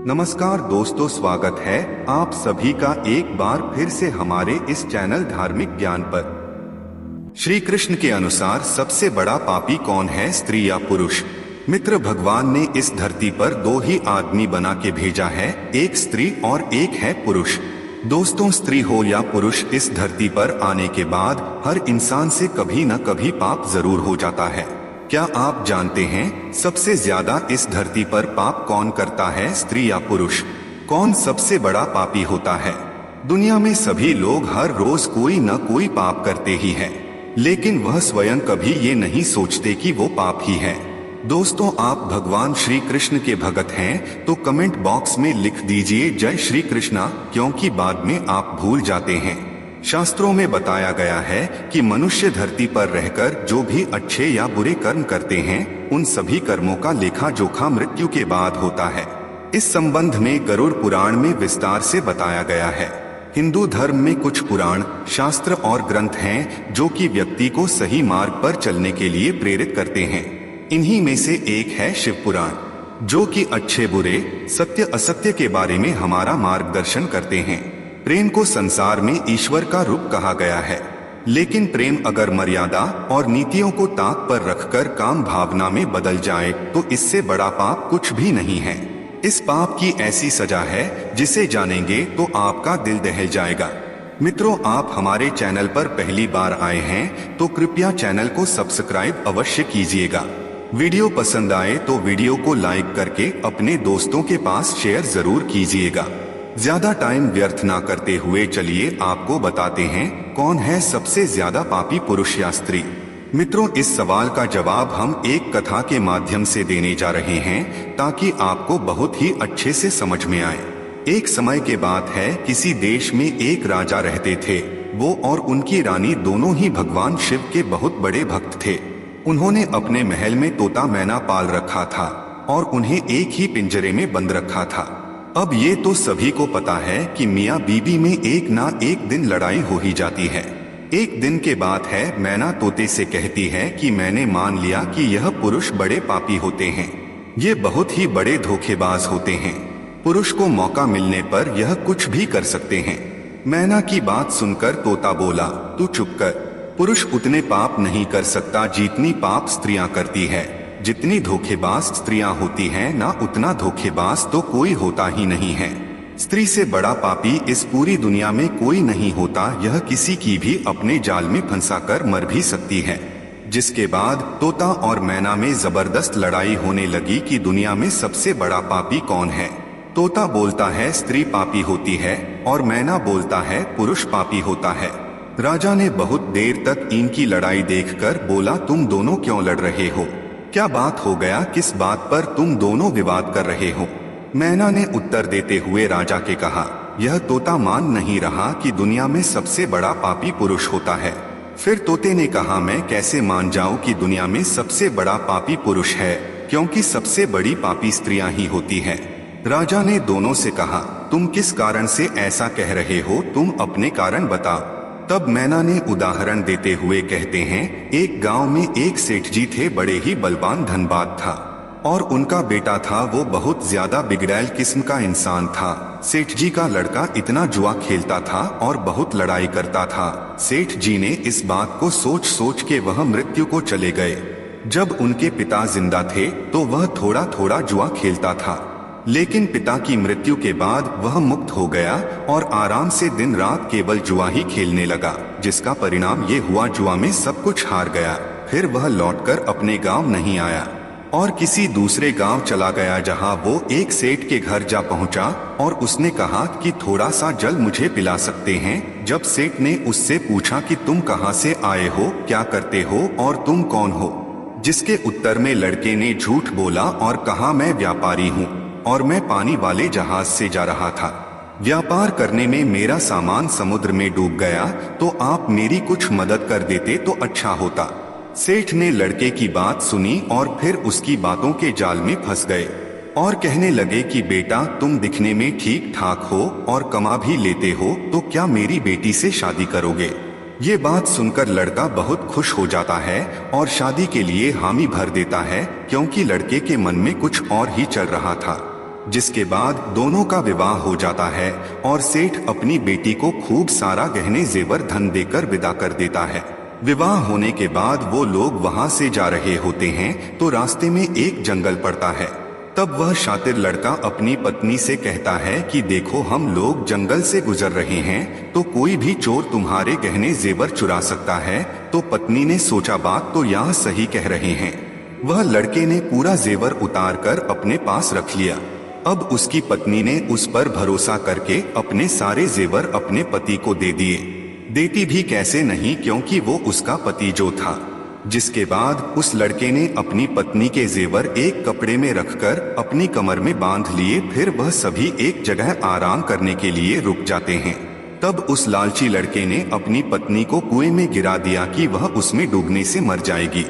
नमस्कार दोस्तों, स्वागत है आप सभी का एक बार फिर से हमारे इस चैनल धार्मिक ज्ञान पर। श्री कृष्ण के अनुसार सबसे बड़ा पापी कौन है, स्त्री या पुरुष? मित्र, भगवान ने इस धरती पर दो ही आदमी बना के भेजा है, एक स्त्री और एक है पुरुष। दोस्तों, स्त्री हो या पुरुष, इस धरती पर आने के बाद हर इंसान से कभी न कभी पाप जरूर हो जाता है। क्या आप जानते हैं सबसे ज्यादा इस धरती पर पाप कौन करता है, स्त्री या पुरुष? कौन सबसे बड़ा पापी होता है? दुनिया में सभी लोग हर रोज कोई न कोई पाप करते ही हैं, लेकिन वह स्वयं कभी ये नहीं सोचते कि वो पाप ही है। दोस्तों, आप भगवान श्री कृष्ण के भक्त हैं तो कमेंट बॉक्स में लिख दीजिए जय श्री कृष्णा, क्योंकि बाद में आप भूल जाते हैं। शास्त्रों में बताया गया है कि मनुष्य धरती पर रहकर जो भी अच्छे या बुरे कर्म करते हैं, उन सभी कर्मों का लेखा जोखा मृत्यु के बाद होता है। इस संबंध में गरुड़ पुराण में विस्तार से बताया गया है। हिंदू धर्म में कुछ पुराण, शास्त्र और ग्रंथ हैं जो कि व्यक्ति को सही मार्ग पर चलने के लिए प्रेरित करते हैं। इन्हीं में से एक है शिव पुराण, जो कि अच्छे बुरे, सत्य असत्य के बारे में हमारा मार्गदर्शन करते हैं। प्रेम को संसार में ईश्वर का रूप कहा गया है, लेकिन प्रेम अगर मर्यादा और नीतियों को ताक पर रखकर काम भावना में बदल जाए तो इससे बड़ा पाप कुछ भी नहीं है। इस पाप की ऐसी सजा है जिसे जानेंगे तो आपका दिल दहल जाएगा। मित्रों, आप हमारे चैनल पर पहली बार आए हैं तो कृपया चैनल को सब्सक्राइब अवश्य कीजिएगा। वीडियो पसंद आए तो वीडियो को लाइक करके अपने दोस्तों के पास शेयर जरूर कीजिएगा। ज्यादा टाइम व्यर्थ ना करते हुए चलिए आपको बताते हैं कौन है सबसे ज्यादा पापी, पुरुष या स्त्री। मित्रों, इस सवाल का जवाब हम एक कथा के माध्यम से देने जा रहे हैं ताकि आपको बहुत ही अच्छे से समझ में आए। एक समय के बात है, किसी देश में एक राजा रहते थे। वो और उनकी रानी दोनों ही भगवान शिव के बहुत बड़े भक्त थे। उन्होंने अपने महल में तोता मैना पाल रखा था और उन्हें एक ही पिंजरे में बंद रखा था। अब ये तो सभी को पता है कि मियाँ बीबी में एक ना एक दिन लड़ाई हो ही जाती है। एक दिन के बात है, मैना तोते से कहती है कि मैंने मान लिया कि यह पुरुष बड़े पापी होते हैं, ये बहुत ही बड़े धोखेबाज होते हैं। पुरुष को मौका मिलने पर यह कुछ भी कर सकते हैं। मैना की बात सुनकर तोता बोला, तू चुप कर। पुरुष उतने पाप नहीं कर सकता जितनी पाप स्त्रियां करती है। जितनी धोखेबाज स्त्रियां होती हैं ना, उतना धोखेबाज तो कोई होता ही नहीं है। स्त्री से बड़ा पापी इस पूरी दुनिया में कोई नहीं होता। यह किसी की भी अपने जाल में फंसाकर मर भी सकती है। जिसके बाद तोता और मैना में जबरदस्त लड़ाई होने लगी कि दुनिया में सबसे बड़ा पापी कौन है। तोता बोलता है स्त्री पापी होती है और मैना बोलता है पुरुष पापी होता है। राजा ने बहुत देर तक इनकी लड़ाई देखकर बोला, तुम दोनों क्यों लड़ रहे हो? क्या बात हो गया? किस बात पर तुम दोनों विवाद कर रहे हो? मैना ने उत्तर देते हुए राजा के कहा, यह तोता मान नहीं रहा कि दुनिया में सबसे बड़ा पापी पुरुष होता है। फिर तोते ने कहा, मैं कैसे मान जाऊं कि दुनिया में सबसे बड़ा पापी पुरुष है, क्योंकि सबसे बड़ी पापी स्त्रियां ही होती हैं। राजा ने दोनों से कहा, तुम किस कारण से ऐसा कह रहे हो? तुम अपने कारण बताओ। तब मैना ने उदाहरण देते हुए कहते हैं, एक गांव में एक सेठ जी थे, बड़े ही बलवान धनबाद था और उनका बेटा था, वो बहुत ज्यादा बिगड़ैल किस्म का इंसान था। सेठ जी का लड़का इतना जुआ खेलता था और बहुत लड़ाई करता था। सेठ जी ने इस बात को सोच सोच के वह मृत्यु को चले गए। जब उनके पिता जिंदा थे तो वह थोड़ा थोड़ा जुआ खेलता था, लेकिन पिता की मृत्यु के बाद वह मुक्त हो गया और आराम से दिन रात केवल जुआ ही खेलने लगा, जिसका परिणाम ये हुआ, जुआ में सब कुछ हार गया। फिर वह लौटकर अपने गांव नहीं आया और किसी दूसरे गांव चला गया, जहां वो एक सेठ के घर जा पहुंचा और उसने कहा कि थोड़ा सा जल मुझे पिला सकते हैं। जब सेठ ने उससे पूछा कि तुम कहां से आए हो, क्या करते हो और तुम कौन हो, जिसके उत्तर में लड़के ने झूठ बोला और कहा, मैं व्यापारी हूँ और मैं पानी वाले जहाज से जा रहा था। व्यापार करने में मेरा सामान समुद्र में डूब गया, तो आप मेरी कुछ मदद कर देते तो अच्छा होता। सेठ ने लड़के की बात सुनी और फिर उसकी बातों के जाल में फंस गए और कहने लगे कि बेटा, तुम दिखने में ठीक ठाक हो और कमा भी लेते हो, तो क्या मेरी बेटी से शादी करोगे? ये बात सुनकर लड़का बहुत खुश हो जाता है और शादी के लिए हामी भर देता है, क्योंकि लड़के के मन में कुछ और ही चल रहा था। जिसके बाद दोनों का विवाह हो जाता है और सेठ अपनी बेटी को खूब सारा गहने जेवर धन देकर विदा कर देता है। विवाह होने के बाद वो लोग वहां से जा रहे होते हैं तो रास्ते में एक जंगल पड़ता है। तब वह शातिर लड़का अपनी पत्नी से कहता है कि देखो, हम लोग जंगल से गुजर रहे हैं तो कोई भी चोर तुम्हारे गहने जेवर चुरा सकता है। तो पत्नी ने सोचा, बात तो यहाँ सही कह रहे हैं। वह लड़के ने पूरा जेवर उतार कर अपने पास रख लिया। अब उसकी पत्नी ने उस पर भरोसा करके अपने सारे जेवर अपने पति को दे दिए। देती भी कैसे नहीं, क्योंकि वो उसका पति जो था। जिसके बाद उस लड़के ने अपनी पत्नी के जेवर एक कपड़े में रखकर अपनी कमर में बांध लिए। फिर वह सभी एक जगह आराम करने के लिए रुक जाते हैं। तब उस लालची लड़के ने अपनी पत्नी को कुएं में गिरा दिया कि वह उसमें डूबने से मर जाएगी।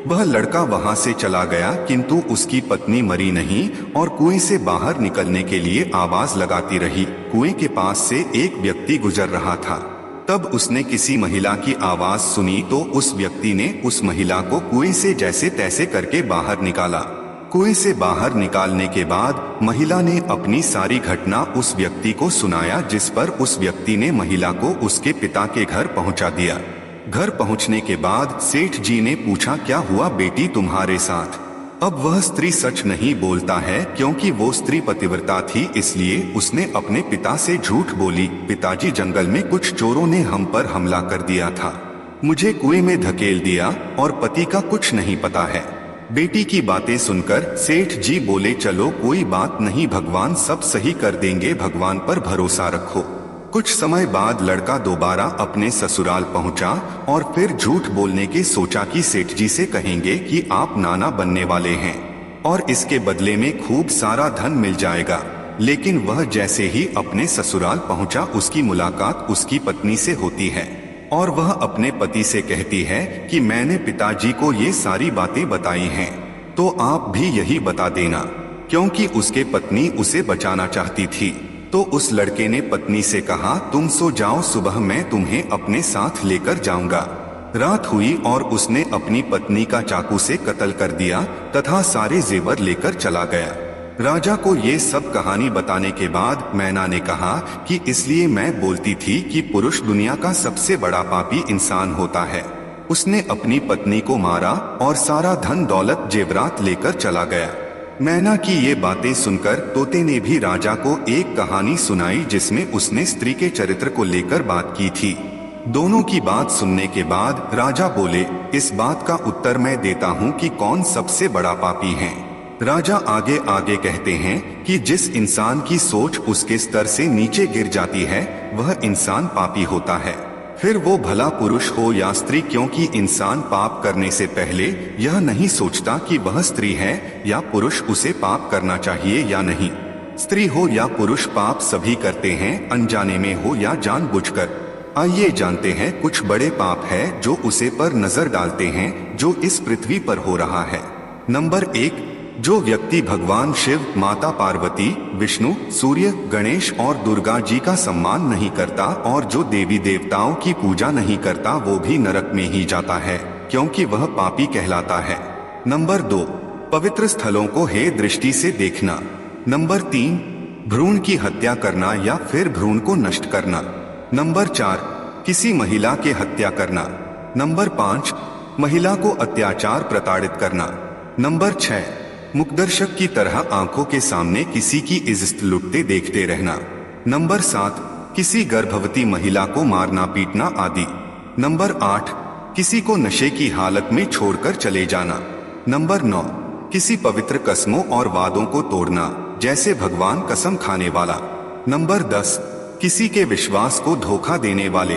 वह लड़का वहां से चला गया, किंतु उसकी पत्नी मरी नहीं और कुएं से बाहर निकलने के लिए आवाज लगाती रही। कुएं के पास से एक व्यक्ति गुजर रहा था। तब उसने किसी महिला की आवाज सुनी तो उस व्यक्ति ने उस महिला को कुएं से जैसे तैसे करके बाहर निकाला। कुएं से बाहर निकालने के बाद महिला ने अपनी सारी घटना उस व्यक्ति को सुनाया, जिस पर उस व्यक्ति ने महिला को उसके पिता के घर पहुंचा दिया। घर पहुंचने के बाद सेठ जी ने पूछा, क्या हुआ बेटी तुम्हारे साथ? अब वह स्त्री सच नहीं बोलता है, क्योंकि वो स्त्री पतिव्रता थी, इसलिए उसने अपने पिता से झूठ बोली। पिताजी, जंगल में कुछ चोरों ने हम पर हमला कर दिया था, मुझे कुएं में धकेल दिया और पति का कुछ नहीं पता है। बेटी की बातें सुनकर सेठ जी बोले, चलो कोई बात नहीं, भगवान सब सही कर देंगे, भगवान पर भरोसा रखो। कुछ समय बाद लड़का दोबारा अपने ससुराल पहुंचा और फिर झूठ बोलने के सोचा कि सेठ जी से कहेंगे कि आप नाना बनने वाले हैं और इसके बदले में खूब सारा धन मिल जाएगा। लेकिन वह जैसे ही अपने ससुराल पहुंचा, उसकी मुलाकात उसकी पत्नी से होती है और वह अपने पति से कहती है कि मैंने पिताजी को ये सारी बातें बताई हैं, तो आप भी यही बता देना, क्योंकि उसके पत्नी उसे बचाना चाहती थी। तो उस लड़के ने पत्नी से कहा, तुम सो जाओ, सुबह मैं तुम्हें अपने साथ लेकर जाऊंगा। रात हुई और उसने अपनी पत्नी का चाकू से कत्ल कर दिया तथा सारे जेवर लेकर चला गया। राजा को ये सब कहानी बताने के बाद मैना ने कहा कि इसलिए मैं बोलती थी कि पुरुष दुनिया का सबसे बड़ा पापी इंसान होता है। उसने अपनी पत्नी को मारा और सारा धन दौलत जेवरात लेकर चला गया। मैना की ये बातें सुनकर तोते ने भी राजा को एक कहानी सुनाई, जिसमें उसने स्त्री के चरित्र को लेकर बात की थी। दोनों की बात सुनने के बाद राजा बोले, इस बात का उत्तर मैं देता हूँ कि कौन सबसे बड़ा पापी है। राजा आगे आगे कहते हैं कि जिस इंसान की सोच उसके स्तर से नीचे गिर जाती है, वह इंसान पापी होता है, फिर वो भला पुरुष हो या स्त्री, क्योंकि इंसान पाप करने से पहले यह नहीं सोचता कि वह स्त्री है या पुरुष, उसे पाप करना चाहिए या नहीं। स्त्री हो या पुरुष, पाप सभी करते हैं, अनजाने में हो या जानबूझकर। आइए जानते हैं कुछ बड़े पाप है जो उसे पर नजर डालते हैं जो इस पृथ्वी पर हो रहा है। नंबर 1, जो व्यक्ति भगवान शिव, माता पार्वती, विष्णु, सूर्य, गणेश और दुर्गा जी का सम्मान नहीं करता और जो देवी देवताओं की पूजा नहीं करता, वो भी नरक में ही जाता है, क्योंकि वह पापी कहलाता है। नंबर 2, पवित्र स्थलों को हे दृष्टि से देखना। नंबर 3, भ्रूण की हत्या करना या फिर भ्रूण को नष्ट करना। नंबर 4, किसी महिला के हत्या करना। नंबर 5, महिला को अत्याचार प्रताड़ित करना। नंबर 6, मुखदर्शक की तरह आंखों के सामने किसी की इज्जत लुटते देखते रहना। नंबर 7, किसी गर्भवती महिला को मारना पीटना आदि। नंबर 8, किसी को नशे की हालत में छोड़कर चले जाना। नंबर 9, किसी पवित्र कसमों और वादों को तोड़ना, जैसे भगवान कसम खाने वाला। नंबर 10, किसी के विश्वास को धोखा देने वाले।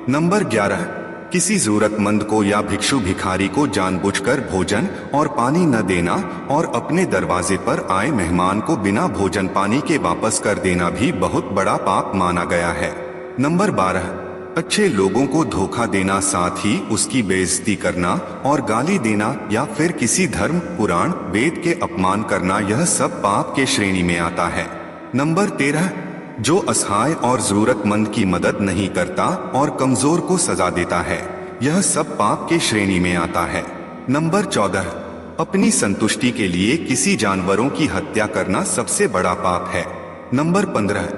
नंबर 11, किसी जरूरतमंद को या भिक्षु भिखारी को जानबूझकर भोजन और पानी न देना और अपने दरवाजे पर आए मेहमान को बिना भोजन पानी के वापस कर देना भी बहुत बड़ा पाप माना गया है। नंबर 12, अच्छे लोगों को धोखा देना, साथ ही उसकी बेइज्जती करना और गाली देना या फिर किसी धर्म, पुराण, वेद के अपमान करना, यह सब पाप के श्रेणी में आता है। नंबर 13, जो असहाय और जरूरतमंद की मदद नहीं करता और कमजोर को सजा देता है, यह सब पाप के श्रेणी में आता है। नंबर 14, अपनी संतुष्टि के लिए किसी जानवरों की हत्या करना सबसे बड़ा पाप है। नंबर 15,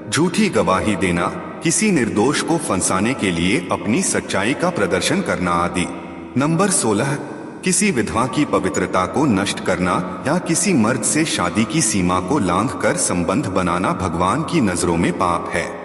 झूठी गवाही देना, किसी निर्दोष को फंसाने के लिए अपनी सच्चाई का प्रदर्शन करना आदि। नंबर 16, किसी विधवा की पवित्रता को नष्ट करना या किसी मर्द से शादी की सीमा को लांघकर संबंध बनाना भगवान की नजरों में पाप है।